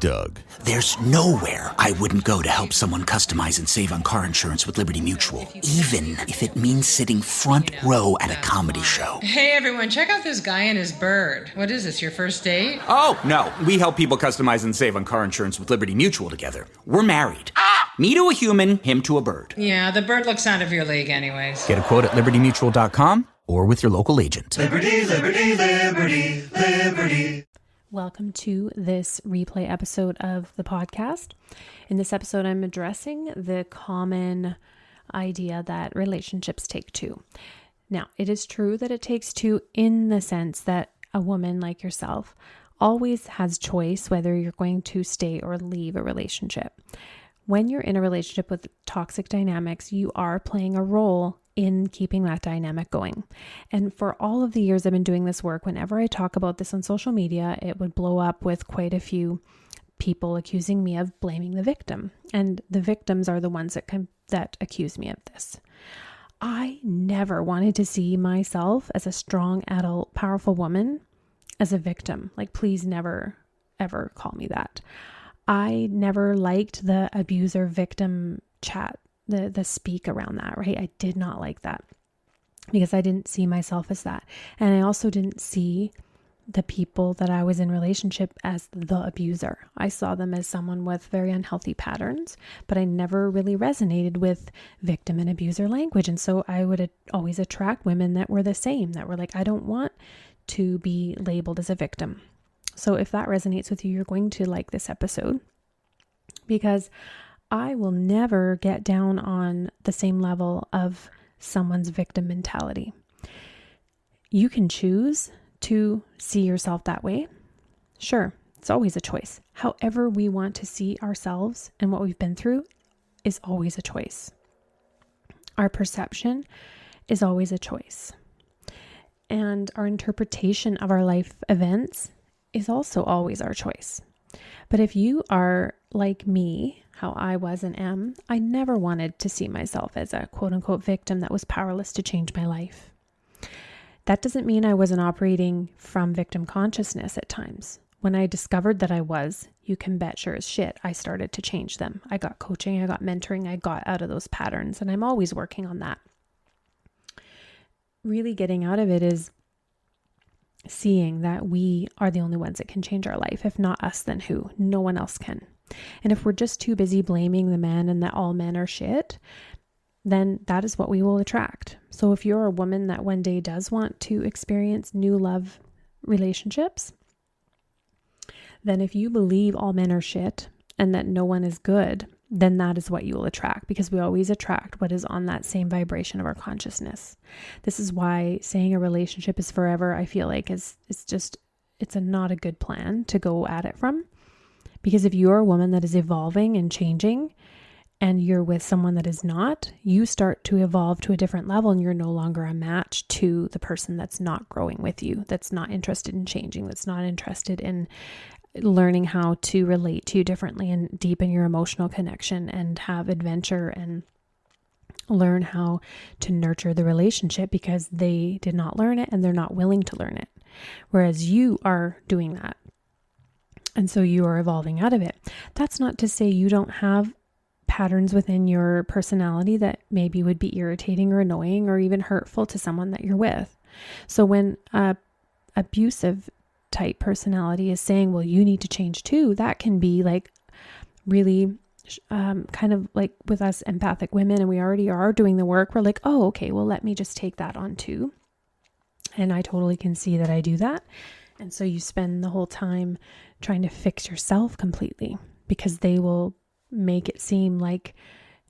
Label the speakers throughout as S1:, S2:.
S1: Doug.
S2: There's nowhere I wouldn't go to help someone customize and save on car insurance with Liberty Mutual, even if it means sitting front row at a comedy show.
S3: Hey everyone, check out this guy and his bird. What is this, your first date?
S2: Oh, no. We help people customize and save on car insurance with Liberty Mutual together. We're married. Me to a human, him to a bird.
S3: Yeah, the bird looks out of your league anyways.
S2: Get a quote at libertymutual.com or with your local agent.
S4: Liberty, liberty, liberty, liberty.
S5: Welcome to this replay episode of the podcast. In this episode, I'm addressing the common idea that relationships take two. Now, it is true that it takes two in the sense that a woman like yourself always has choice whether you're going to stay or leave a relationship. When you're in a relationship with toxic dynamics, you are playing a role in keeping that dynamic going. And for all of the years I've been doing this work, whenever I talk about this on social media, it would blow up with quite a few people accusing me of blaming the victim. And the victims are the ones that accuse me of this. I never wanted to see myself as a strong, adult, powerful woman as a victim. Like, please never, ever call me that. I never liked the abuser victim chat, the speak around that, right? I did not like that because I didn't see myself as that. And I also didn't see the people that I was in relationship as the abuser. I saw them as someone with very unhealthy patterns, but I never really resonated with victim and abuser language. And so I would always attract women that were the same, that were like, I don't want to be labeled as a victim. So if that resonates with you, you're going to like this episode, because I will never get down on the same level of someone's victim mentality. You can choose to see yourself that way. Sure, it's always a choice. However we want to see ourselves and what we've been through is always a choice. Our perception is always a choice. And our interpretation of our life events is also always our choice. But if you are like me, how I was and am, I never wanted to see myself as a quote unquote victim that was powerless to change my life. That doesn't mean I wasn't operating from victim consciousness at times. When I discovered that I was, you can bet sure as shit, I started to change them. I got coaching, I got mentoring, I got out of those patterns, and I'm always working on that. Really getting out of it is seeing that we are the only ones that can change our life. If not us, then who? No one else can. And if we're just too busy blaming the men and that all men are shit, then that is what we will attract. So if you're a woman that one day does want to experience new love relationships, then if you believe all men are shit and that no one is good, then that is what you will attract, because we always attract what is on that same vibration of our consciousness. This is why saying a relationship is forever, I feel like it's not a good plan to go at it from. Because if you're a woman that is evolving and changing and you're with someone that is not, you start to evolve to a different level and you're no longer a match to the person that's not growing with you, that's not interested in changing, that's not interested in learning how to relate to you differently and deepen your emotional connection and have adventure and learn how to nurture the relationship, because they did not learn it and they're not willing to learn it. Whereas you are doing that. And so you are evolving out of it. That's not to say you don't have patterns within your personality that maybe would be irritating or annoying or even hurtful to someone that you're with. So when a abusive type personality is saying, well, you need to change too, that can be like really kind of like with us empathic women, and we already are doing the work. We're like, oh, okay, well, let me just take that on too. And I totally can see that I do that. And so you spend the whole time trying to fix yourself completely, because they will make it seem like,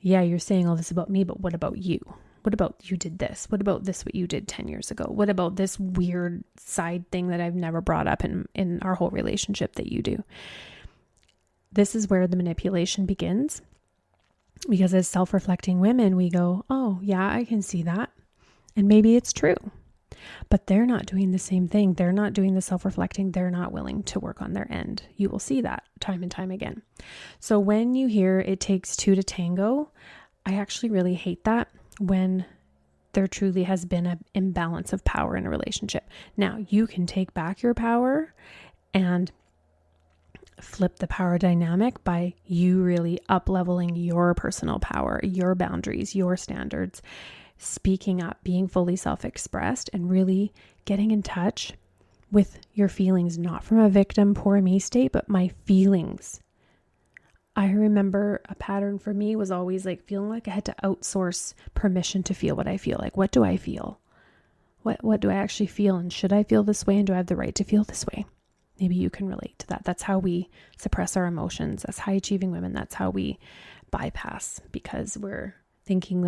S5: yeah, you're saying all this about me, but what about you? What about you did this? What about this, what you did 10 years ago? What about this weird side thing that I've never brought up in our whole relationship that you do? This is where the manipulation begins, because as self-reflecting women, we go, oh yeah, I can see that. And maybe it's true. But they're not doing the same thing. They're not doing the self-reflecting. They're not willing to work on their end. You will see that time and time again. So when you hear it takes two to tango, I actually really hate that when there truly has been an imbalance of power in a relationship. Now, you can take back your power and flip the power dynamic by you really up-leveling your personal power, your boundaries, your standards, speaking up, being fully self-expressed, and really getting in touch with your feelings, not from a victim, poor me state, but my feelings. I remember a pattern for me was always like feeling like I had to outsource permission to feel what I feel. Like, what do I feel? What do I actually feel? And should I feel this way? And do I have the right to feel this way? Maybe you can relate to that. That's how we suppress our emotions. As high achieving women, that's how we bypass, because we're thinking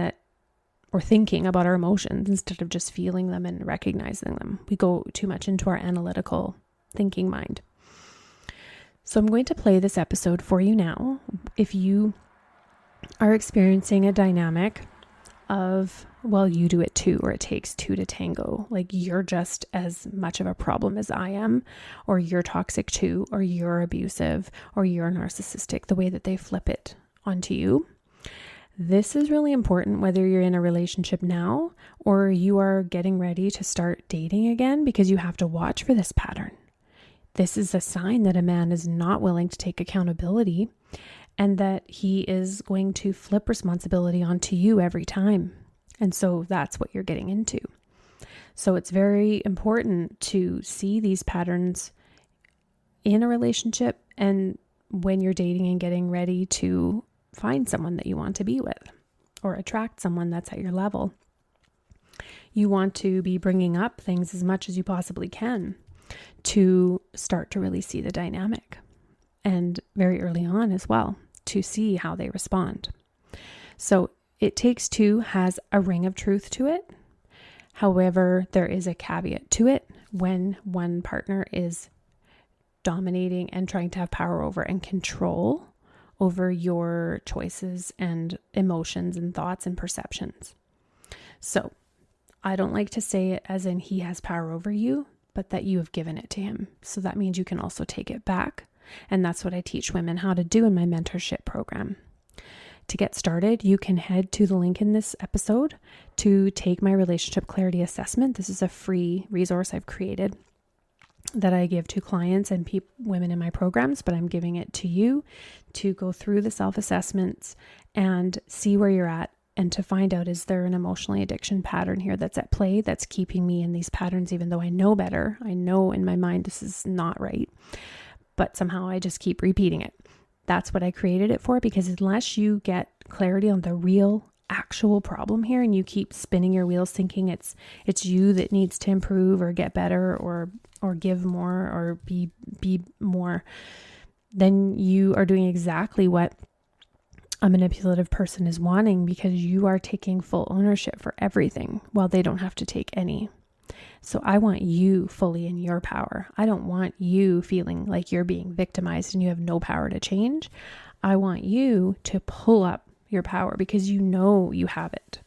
S5: about our emotions instead of just feeling them and recognizing them. We go too much into our analytical thinking mind. So I'm going to play this episode for you now. If you are experiencing a dynamic of, well, you do it too, or it takes two to tango, like you're just as much of a problem as I am, or you're toxic too, or you're abusive, or you're narcissistic, the way that they flip it onto you. This is really important whether you're in a relationship now or you are getting ready to start dating again, because you have to watch for this pattern. This is a sign that a man is not willing to take accountability and that he is going to flip responsibility onto you every time. And so that's what you're getting into. So it's very important to see these patterns in a relationship and when you're dating and getting ready to find someone that you want to be with or attract someone that's at your level. You want to be bringing up things as much as you possibly can to start to really see the dynamic, and very early on as well, to see how they respond. So It Takes Two has a ring of truth to it. However, there is a caveat to it when one partner is dominating and trying to have power over and control over your choices and emotions and thoughts and perceptions. So I don't like to say it as in he has power over you, but that you have given it to him. So that means you can also take it back. And that's what I teach women how to do in my mentorship program. To get started, you can head to the link in this episode to take my relationship clarity assessment. This is a free resource I've created that I give to clients and women in my programs, but I'm giving it to you to go through the self-assessments and see where you're at, and to find out, is there an emotionally addiction pattern here that's at play that's keeping me in these patterns, even though I know better. I know in my mind this is not right, but somehow I just keep repeating it. That's what I created it for, because unless you get clarity on the real actual problem here and you keep spinning your wheels thinking it's you that needs to improve or get better or give more or be more, then you are doing exactly what a manipulative person is wanting, because you are taking full ownership for everything while they don't have to take any. So I want you fully in your power. I don't want you feeling like you're being victimized and you have no power to change. I want you to pull up your power, because you know you have it.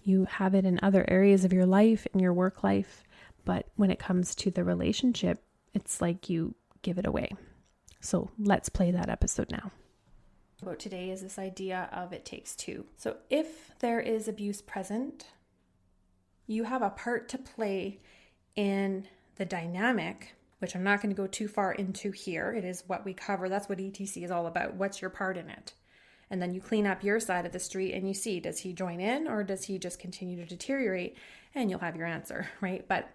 S5: You have it in other areas of your life, in your work life. But when it comes to the relationship, it's like you give it away. So let's play that episode now. About today is this idea of it takes two. So if there is abuse present, you have a part to play in the dynamic, which I'm not going to go too far into here. It is what we cover. That's what ETC is all about. What's your part in it? And then you clean up your side of the street and you see, does he join in or does he just continue to deteriorate? And you'll have your answer, right? But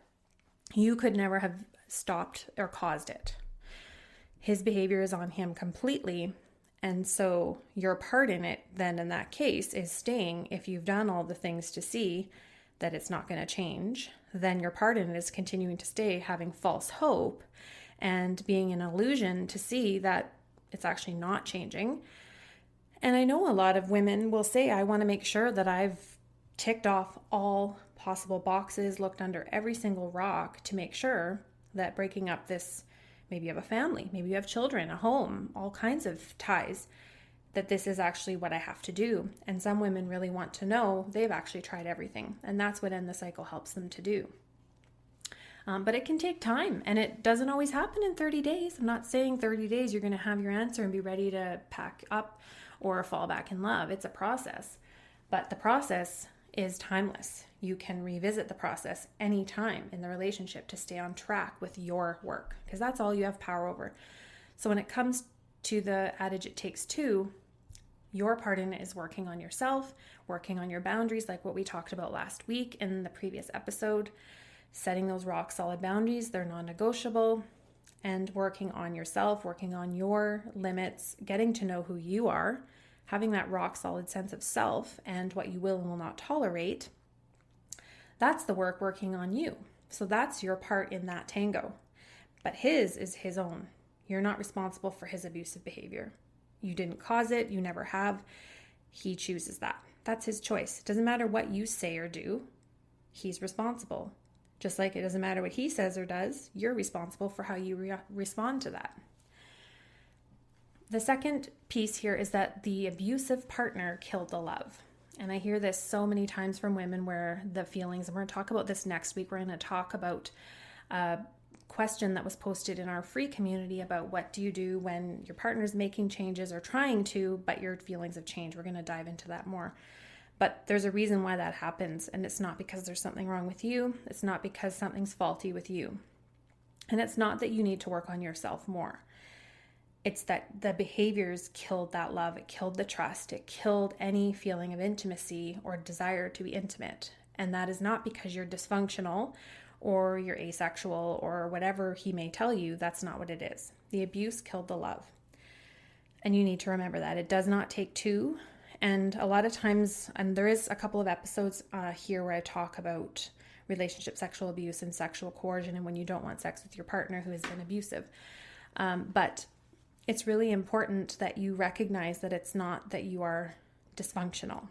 S5: you could never have stopped or caused it. His behavior is on him completely. And so your part in it then in that case is staying. If you've done all the things to see that it's not going to change, then your part in it is continuing to stay, having false hope and being an illusion to see that it's actually not changing. And I know a lot of women will say, I want to make sure that I've ticked off all possible boxes, looked under every single rock to make sure that breaking up this, maybe you have a family, maybe you have children, a home, all kinds of ties, that this is actually what I have to do. And some women really want to know they've actually tried everything. And that's what End the Cycle helps them to do. But it can take time, and it doesn't always happen in 30 days. I'm not saying 30 days you're going to have your answer and be ready to pack up or fall back in love. It's a process, but the process is timeless. You can revisit the process anytime in the relationship to stay on track with your work, because that's all you have power over. So when it comes to the adage, it takes two, your part in it is working on yourself, working on your boundaries, like what we talked about last week in the previous episode, setting those rock solid boundaries, they're non-negotiable, and working on yourself, working on your limits, getting to know who you are, having that rock solid sense of self and what you will and will not tolerate. That's the work working on you. So that's your part in that tango. But his is his own. You're not responsible for his abusive behavior. You didn't cause it. You never have. He chooses that. That's his choice. It doesn't matter what you say or do. He's responsible. Just like it doesn't matter what he says or does. You're responsible for how you respond to that. The second piece here is that the abusive partner killed the love. And I hear this so many times from women where the feelings, and we're going to talk about this next week. We're going to talk about a question that was posted in our free community about what do you do when your partner's making changes or trying to, but your feelings have changed. We're going to dive into that more. But there's a reason why that happens, and it's not because there's something wrong with you. It's not because something's faulty with you. And it's not that you need to work on yourself more. It's that the behaviors killed that love. It killed the trust. It killed any feeling of intimacy or desire to be intimate. And that is not because you're dysfunctional or you're asexual or whatever he may tell you. That's not what it is. The abuse killed the love. And you need to remember that. It does not take two. And a lot of times, and there is a couple of episodes here where I talk about relationship sexual abuse and sexual coercion and when you don't want sex with your partner who has been abusive. But it's really important that you recognize that it's not that you are dysfunctional.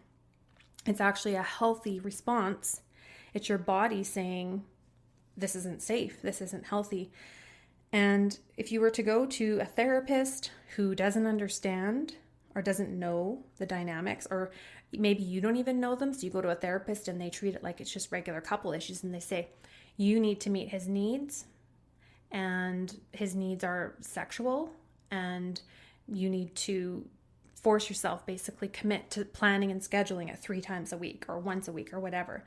S5: It's actually a healthy response. It's your body saying, this isn't safe, this isn't healthy. And if you were to go to a therapist who doesn't understand or doesn't know the dynamics, or maybe you don't even know them, so you go to a therapist and they treat it like it's just regular couple issues and they say, you need to meet his needs, and his needs are sexual, and you need to force yourself, basically commit to planning and scheduling it 3 times a week or once a week or whatever.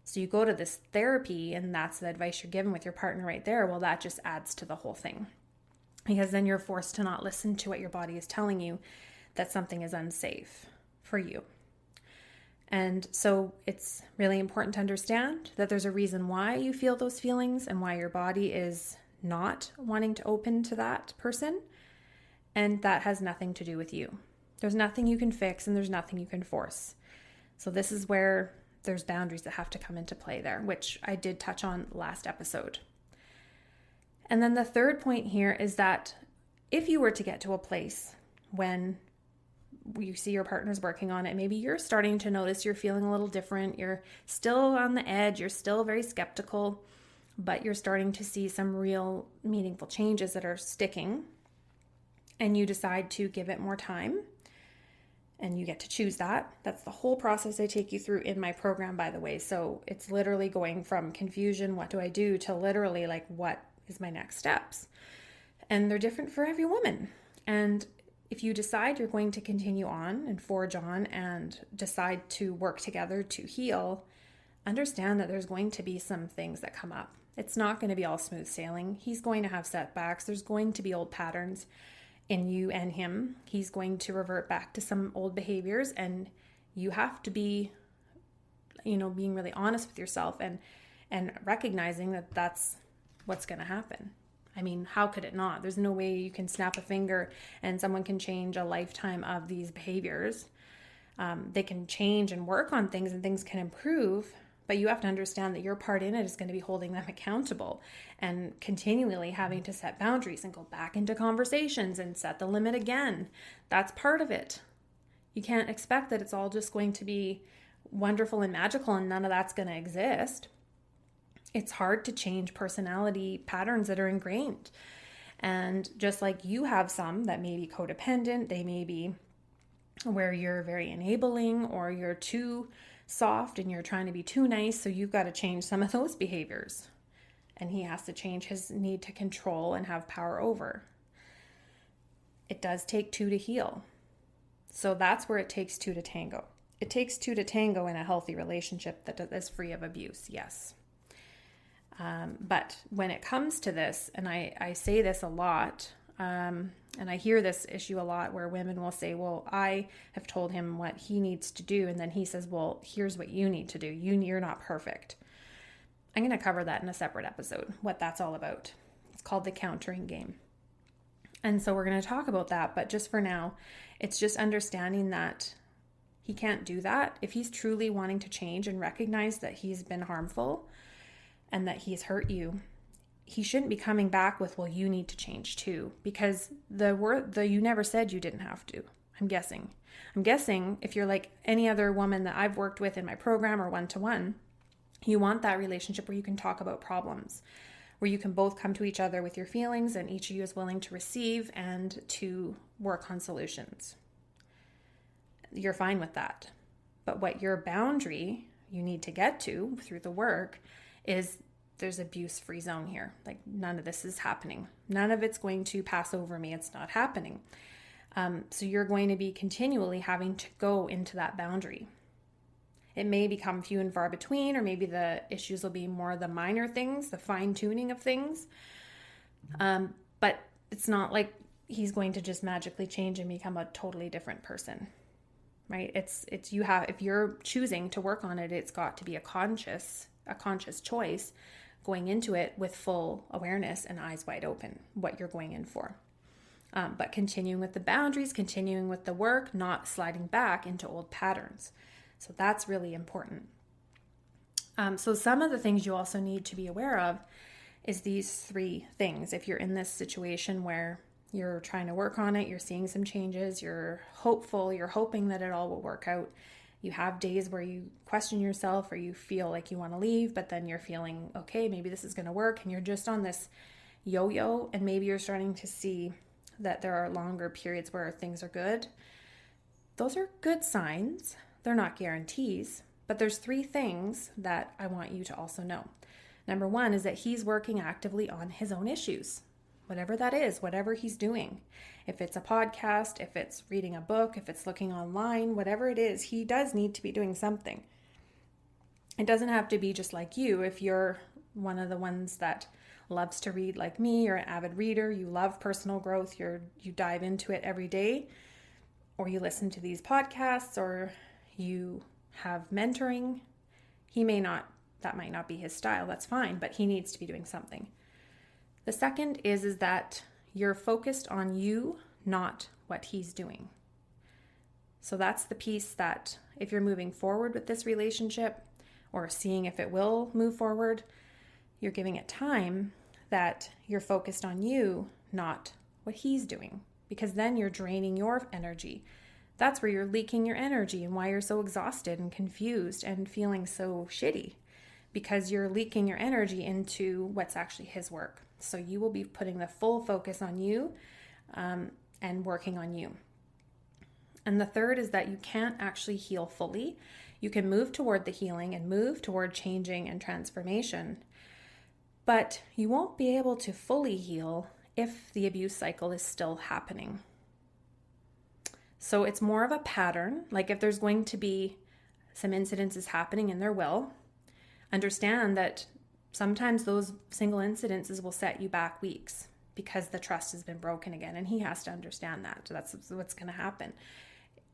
S5: So you go to this therapy and that's the advice you're given with your partner right there. Well, that just adds to the whole thing, because then you're forced to not listen to what your body is telling you, that something is unsafe for you. And so it's really important to understand that there's a reason why you feel those feelings and why your body is not wanting to open to that person. And that has nothing to do with you. There's nothing you can fix and there's nothing you can force. So this is where there's boundaries that have to come into play there, which I did touch on last episode. And then the third point here is that if you were to get to a place when you see your partner's working on it, maybe you're starting to notice you're feeling a little different, you're still on the edge, you're still very skeptical, but you're starting to see some real meaningful changes that are sticking, and you decide to give it more time, and you get to choose that. That's the whole process I take you through in my program, by the way. So it's literally going from confusion, what do I do, to literally like, what is my next steps? And they're different for every woman. And if you decide you're going to continue on and forge on and decide to work together to heal, understand that there's going to be some things that come up. It's not going to be all smooth sailing. He's going to have setbacks. There's going to be old patterns in you and him. He's going to revert back to some old behaviors, and you have to be, being really honest with yourself and recognizing that that's what's going to happen. I mean, how could it not? There's no way you can snap a finger and someone can change a lifetime of these behaviors. They can change and work on things and things can improve, but you have to understand that your part in it is going to be holding them accountable and continually having to set boundaries and go back into conversations and set the limit again. That's part of it. You can't expect that it's all just going to be wonderful and magical and none of that's going to exist. It's hard to change personality patterns that are ingrained. And just like you have some that may be codependent, they may be where you're very enabling or you're too soft and you're trying to be too nice. So you've got to change some of those behaviors. And he has to change his need to control and have power over. It does take two to heal. So that's where it takes two to tango. It takes two to tango in a healthy relationship that is free of abuse, yes. But when it comes to this, and I say this a lot, And I hear this issue a lot where women will say, well, I have told him what he needs to do. And then he says, well, here's what you need to do. You're not perfect. I'm going to cover that in a separate episode, what that's all about. It's called the countering game. And so we're going to talk about that. But just for now, it's just understanding that he can't do that. If he's truly wanting to change and recognize that he's been harmful and that he's hurt you, he shouldn't be coming back with, well, you need to change too, because the you never said you didn't have to. I'm guessing if you're like any other woman that I've worked with in my program or one-to-one, you want that relationship where you can talk about problems, where you can both come to each other with your feelings and each of you is willing to receive and to work on solutions. You're fine with that. But what your boundary you need to get to through the work is there's abuse-free zone here. Like none of this is happening. None of it's going to pass over me. It's not happening. So you're going to be continually having to go into that boundary. It may become few and far between, or maybe the issues will be more the minor things, the fine-tuning of things. But it's not like he's going to just magically change and become a totally different person, right? If you're choosing to work on it, it's got to be a conscious choice going into it with full awareness and eyes wide open, what you're going in for. But continuing with the boundaries, continuing with the work, not sliding back into old patterns. So that's really important. So some of the things you also need to be aware of is these 3 things. If you're in this situation where you're trying to work on it, you're seeing some changes, you're hopeful, you're hoping that it all will work out. You have days where you question yourself or you feel like you want to leave, but then you're feeling, okay, maybe this is going to work. And you're just on this yo-yo, and maybe you're starting to see that there are longer periods where things are good. Those are good signs. They're not guarantees, but there's 3 things that I want you to also know. Number 1 is that he's working actively on his own issues, whatever that is, whatever he's doing. If it's a podcast, if it's reading a book, if it's looking online, whatever it is, he does need to be doing something. It doesn't have to be just like you. If you're one of the ones that loves to read like me, you're an avid reader, you love personal growth, you dive into it every day, or you listen to these podcasts, or you have mentoring, that might not be his style, that's fine, but he needs to be doing something. The second is that you're focused on you, not what he's doing. So that's the piece that if you're moving forward with this relationship or seeing if it will move forward, you're giving it time, that you're focused on you, not what he's doing, because then you're draining your energy. That's where you're leaking your energy and why you're so exhausted and confused and feeling so shitty, because you're leaking your energy into what's actually his work. So you will be putting the full focus on you and working on you. And the third is that you can't actually heal fully. You can move toward the healing and move toward changing and transformation, but you won't be able to fully heal if the abuse cycle is still happening. So it's more of a pattern. Like if there's going to be some incidences happening, and there will, understand that sometimes those single incidences will set you back weeks because the trust has been broken again, and he has to understand that. So that's what's going to happen.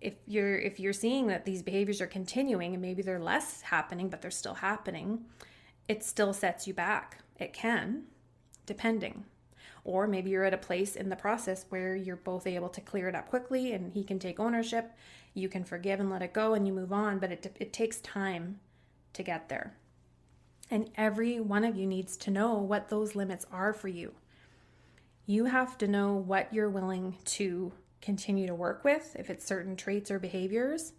S5: If you're seeing that these behaviors are continuing and maybe they're less happening, but they're still happening, it still sets you back. It can, depending. Or maybe you're at a place in the process where you're both able to clear it up quickly and he can take ownership, you can forgive and let it go and you move on, but it takes time to get there. And every one of you needs to know what those limits are for you. You have to know what you're willing to continue to work with, if it's certain traits or behaviors,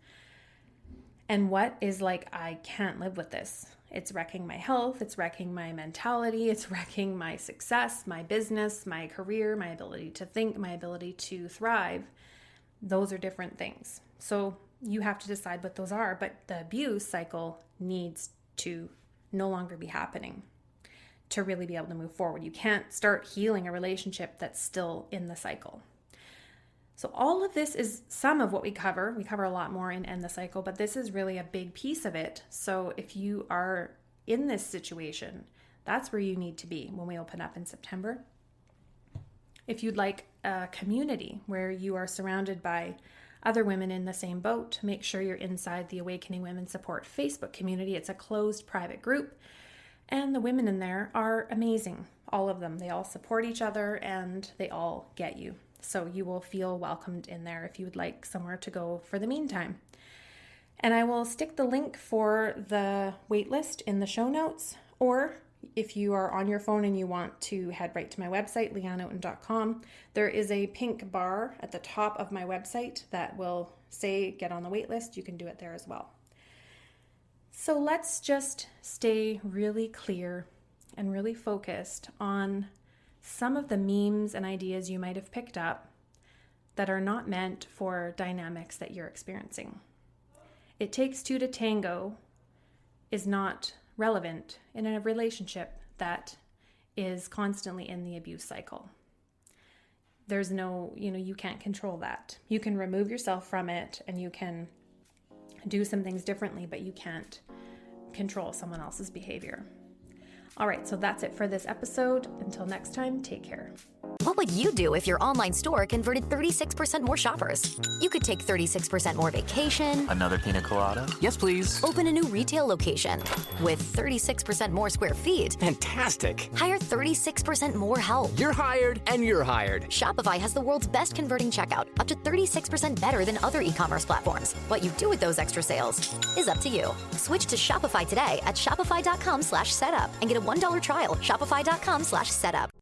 S5: and what is like, I can't live with this. It's wrecking my health, it's wrecking my mentality, it's wrecking my success, my business, my career, my ability to think, my ability to thrive. Those are different things. So you have to decide what those are, but the abuse cycle needs to no longer be happening to really be able to move forward. You can't start healing a relationship that's still in the cycle. So all of this is some of what we cover. We cover a lot more in End the Cycle, but this is really a big piece of it. So if you are in this situation, that's where you need to be when we open up in September. If you'd like a community where you are surrounded by other women in the same boat, make sure you're inside the Awakening Women Support Facebook community. It's a closed private group, and the women in there are amazing. All of them. They all support each other and they all get you. So you will feel welcomed in there if you would like somewhere to go for the meantime. And I will stick the link for the waitlist in the show notes, or if you are on your phone and you want to head right to my website, leanneouten.com, there is a pink bar at the top of my website that will say get on the waitlist. You can do it there as well. So let's just stay really clear and really focused on some of the memes and ideas you might have picked up that are not meant for dynamics that you're experiencing. It takes two to tango is not relevant in a relationship that is constantly in the abuse cycle. There's no, you can't control that. You can remove yourself from it and you can do some things differently, but you can't control someone else's behavior. All right, so that's it for this episode. Until next time, take care.
S1: What would you do if your online store converted 36% more shoppers? You could take 36% more vacation.
S6: Another pina colada? Yes, please.
S1: Open a new retail location with 36% more square feet.
S6: Fantastic.
S1: Hire 36% more help.
S6: You're hired and you're hired.
S1: Shopify has the world's best converting checkout, up to 36% better than other e-commerce platforms. What you do with those extra sales is up to you. Switch to Shopify today at shopify.com/setup and get a $1 trial. Shopify.com/setup.